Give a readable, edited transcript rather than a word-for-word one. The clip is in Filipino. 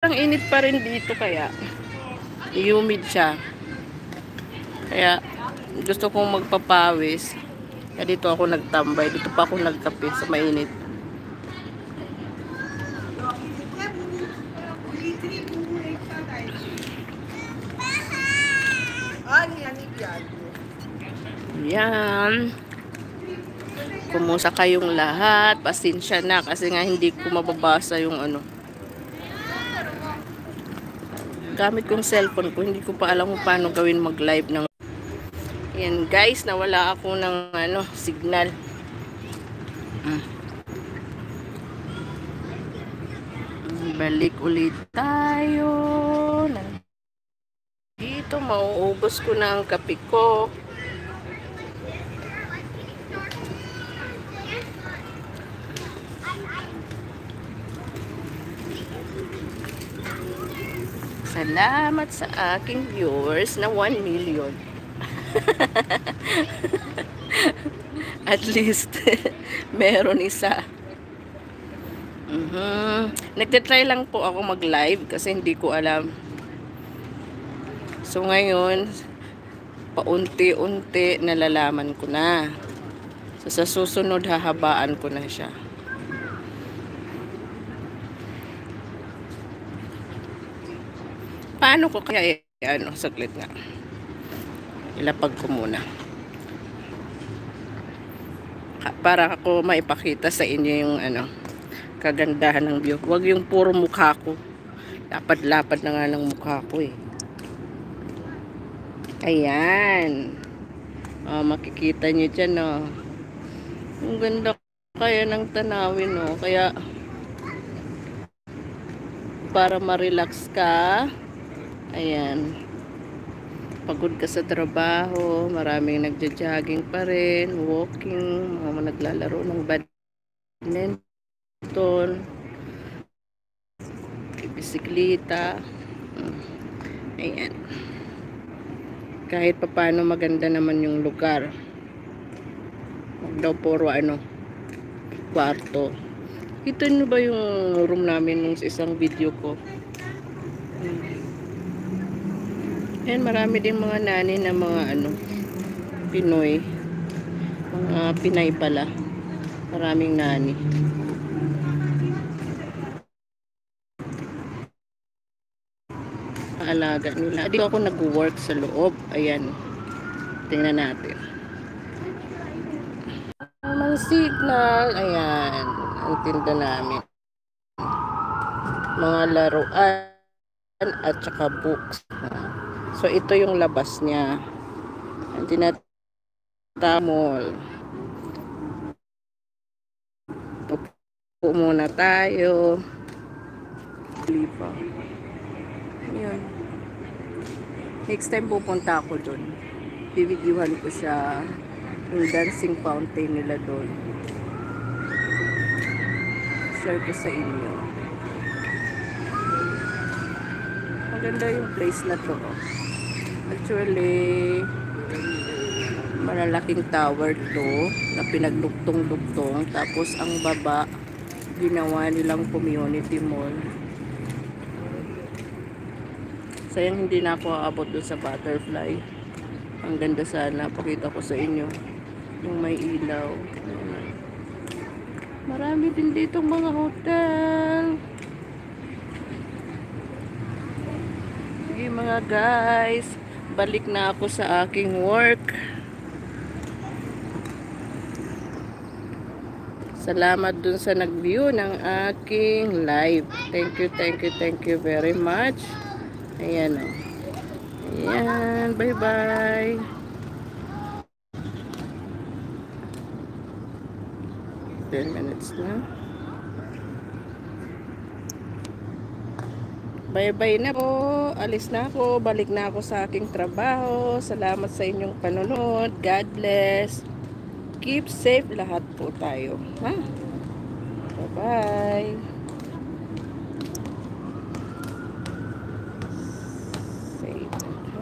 Ang init pa rin dito kaya humid siya. Kaya gusto kong magpapawis. Kaya dito ako nagtambay. Dito pa ako nagkape sa mainit. Yan. Kumusta kayong lahat? Pasensya na kasi nga hindi ko mababasa yung ano. Gamit kong cellphone ko, hindi ko pa alam kung paano gawin mag-live ng. Yan guys, nawala ako ng ano, signal. Balik ulit tayo. Dito, mauubos ko na ang kape ko. Salamat sa aking viewers na 1 million. At least, meron isa. Nagte-try lang po ako mag-live kasi hindi ko alam. So ngayon, paunti-unti nalalaman ko na. So sa susunod, hahabaan ko na siya. Paano ko kaya ano, saglit nga. Ilapag ko muna. Para ako maipakita sa inyo yung ano, kagandahan ng view. Huwag yung puro mukha ko. Lapad-lapad na nga ng mukha ko eh. Ayan. Oh, makikita nyo dyan oh. Ang ganda kaya ng tanawin oh. Kaya para ma-relax ka. Ayan. Pagod ka sa trabaho, maraming nagja-jogging pa rin, walking, mga naglalaro ng badminton, bisikleta. Ayan. Kahit papaano maganda naman yung lugar. Huwag daw puro ano, kwarto. Kita nyo ba yung room namin nung isang video ko? Ayan, marami din mga nani na mga ano, Pinoy. Mga Pinay pala. Maraming nani. Alaga nila. Dito ako nag-work sa loob. Ayan. Tingnan natin. May signal. Ayan. Ang tinda namin. Mga laruan at saka books. So, ito yung labas niya. Ang tinatamol. Upo muna tayo. Lipa. Ayan. Next time pupunta ako doon. Bibidyohan ko siya. Yung dancing fountain nila doon. Share ko sa inyo. Maganda yung place na to. Actually, malalaking tower to na pinagduktong-duktong. Tapos ang baba, ginawa nilang community mall. Sayang hindi na ako aabot doon sa butterfly. Ang ganda sana. Pakita ko sa inyo. Yung may ilaw. Marami din ditong mga hotel. Sige mga guys. Balik na ako sa aking work. Salamat dun sa nag-view ng aking live. Thank you very much. Ayan o. Ayan. Bye-bye. Ten minutes na. Bye-bye na po. Alis na ako. Balik na ako sa aking trabaho. Salamat sa inyong panonood. God bless. Keep safe lahat po tayo. Ha? Bye-bye.